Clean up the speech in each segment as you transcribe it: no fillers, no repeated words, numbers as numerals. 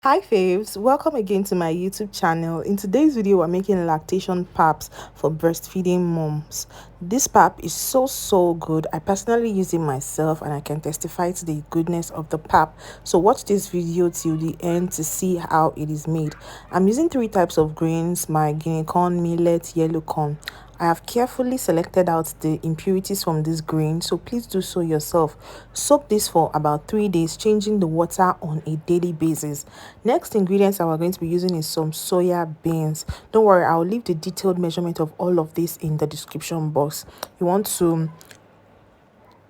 Hi faves, welcome again to my YouTube channel. In today's video, we're making lactation paps for breastfeeding moms. This pap is so good. I personally use it myself and I can testify to the goodness of the pap. So watch this video till the end to see how it is made. I'm using three types of grains: my guinea corn, millet, yellow corn. I have carefully selected out the impurities from this grain, so please do so yourself. Soak this for about 3 days, changing the water on a daily basis. Next ingredients that we're going to be using is some soya beans. Don't worry, I'll leave the detailed measurement of all of this in the description box. You want to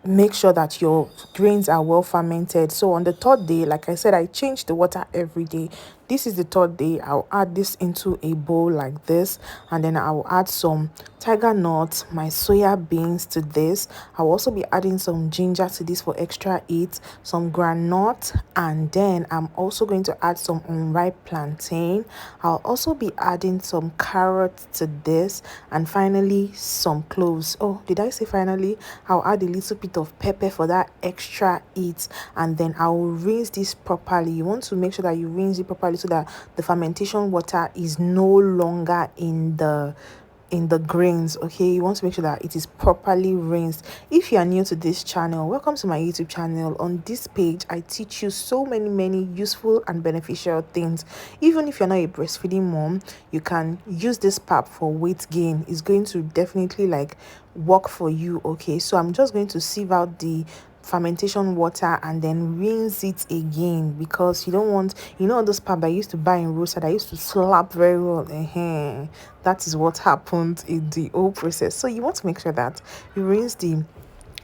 make sure that your grains are well fermented. So on the third day, like I said, I change the water every day. This is the third day. I'll add this into a bowl like this, and then I'll add some tiger nuts, my soya beans to this. I'll also be adding some ginger to this for extra heat, some groundnut, and then I'm also going to add some unripe plantain. I'll also be adding some carrots to this, and finally some cloves. Oh, did I say finally? I'll add a little bit of pepper for that extra heat, and then I will rinse this properly. You want to make sure that you rinse it properly so that the fermentation water is no longer in the grains. Okay, you want to make sure that it is properly rinsed. If you are new to this channel, welcome to my YouTube channel. On this page, I teach you so many useful and beneficial things. Even if you're not a breastfeeding mom, you can use this pap for weight gain. It's going to definitely like work for you. Okay, so I'm just going to sieve out the fermentation water and then rinse it again, because you don't want, all those pap I used to buy in roadside, I used to slap very well. That is what happened in the whole process. So you want to make sure that you rinse the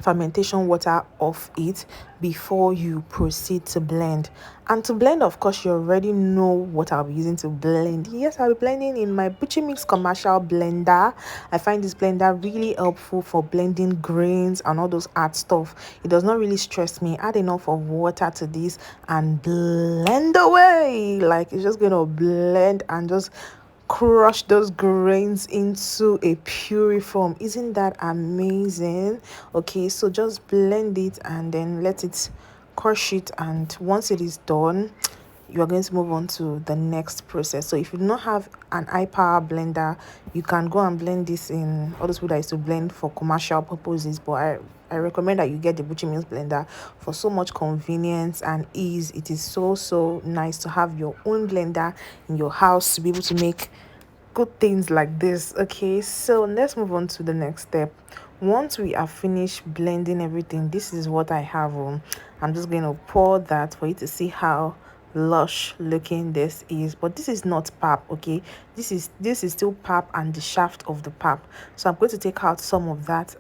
fermentation water off it before you proceed to blend. And to blend, of course, you already know what I'll be using to blend. Yes, I'll be blending in my Butcher Mix commercial blender. I find this blender really helpful for blending grains and all those hard stuff. It does not really stress me. Add enough of water to this and blend away. Like, it's just gonna blend and just crush those grains into a puree form. Isn't that amazing? Okay, so just blend it and then let it crush it, and once it is done, you are going to move on to the next process. So if you do not have an high power blender, you can go and blend this in all those people that used to blend for commercial purposes, but I recommend that you get the Butcher Mills blender for so much convenience and ease. It is so nice to have your own blender in your house to be able to make good things like this. Okay, so let's move on to the next step. Once we are finished blending everything, this is what I have on. I'm just going to pour that for you to see how lush looking this is, but this is not pap. Okay, this is still pap and the shaft of the pap. So I'm going to take out some of that,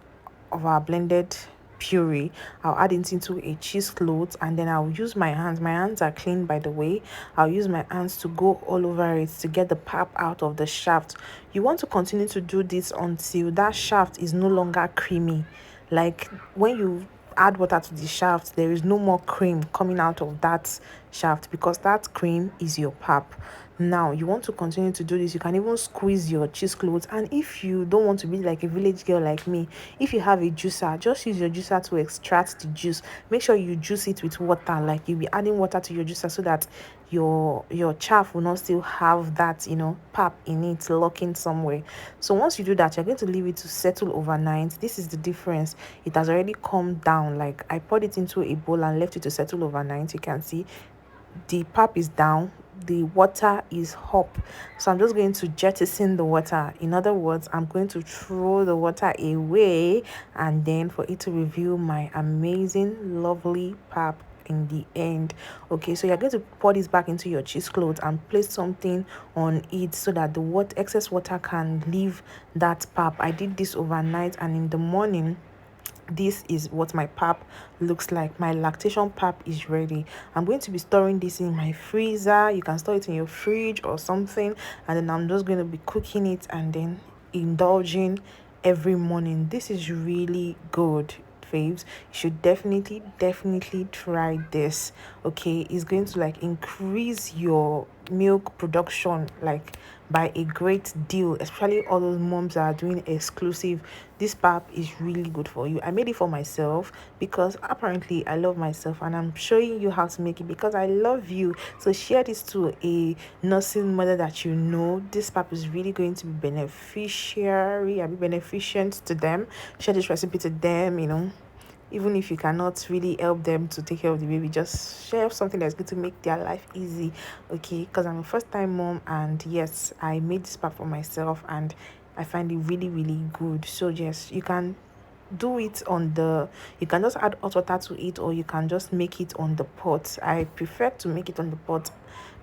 of our blended puree. I'll add it into a cheesecloth, and then I'll use my hands. My hands are clean, by the way. I'll use my hands to go all over it to get the pap out of the shaft. You want to continue to do this until that shaft is no longer creamy. Like when you add water to the shaft, there is no more cream coming out of that shaft, because that cream is your pap. Now you want to continue to do this. You can even squeeze your cheesecloth, and if you don't want to be like a village girl like me, if you have a juicer, just use your juicer to extract the juice. Make sure you juice it with water, like you'll be adding water to your juicer so that your chaff will not still have that pap in it locking somewhere. So once you do that, you're going to leave it to settle overnight. This is the difference. It has already calmed down. Like I poured it into a bowl and left it to settle overnight. You can see the pap is down, the water is up. So I'm just going to jettison the water. In other words, I'm going to throw the water away, and then for it to reveal my amazing lovely pap in the end. Okay, so you're going to pour this back into your cheesecloth and place something on it so that the excess water can leave that pap. I did this overnight, and in the morning, this is what my pap looks like. My lactation pap is ready. I'm going to be storing this in my freezer. You can store it in your fridge or something, and then I'm just going to be cooking it and then indulging every morning. This is really good, faves. You should definitely try this. Okay, it's going to like increase your milk production like by a great deal, especially all those moms that are doing exclusive. This pap is really good for you. I made it for myself because apparently I love myself, and I'm showing you how to make it because I love you. So share this to a nursing mother that you know. This pap is really going to be beneficiary and be beneficent to them. Share this recipe to them, you know, even if you cannot really help them to take care of the baby, just share something that's going to make their life easy. Okay, because I'm a first time mom, and yes, I made this pap for myself and I find it really really good. So yes, you can do it on the, you can just add hot water to it, or you can just make it on the pot. I prefer to make it on the pot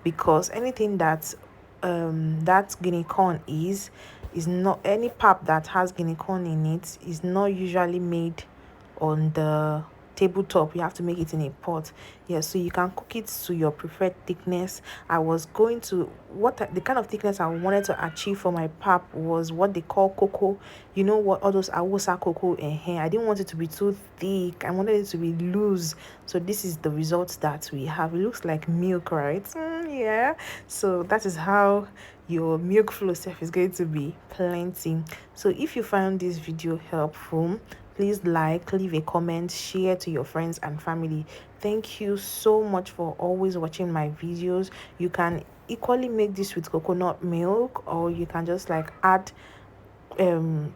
because anything that that guinea corn is not, any pap that has guinea corn in it is not usually made on the tabletop. You have to make it in a pot. Yeah, so you can cook it to your preferred thickness. I was going to, the kind of thickness I wanted to achieve for my pap was what they call cocoa. You know what, all those awusa cocoa and hair. I didn't want it to be too thick, I wanted it to be loose. So this is the result that we have. It looks like milk, right? Yeah, so that is how your milk flow self is going to be plenty. So if you found this video helpful, please like, leave a comment, share to your friends and family. Thank you so much for always watching my videos. You can equally make this with coconut milk, or you can just like add um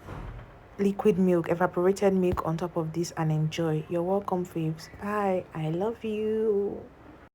liquid milk, evaporated milk on top of this and enjoy. You're welcome, faves. Bye. I love you.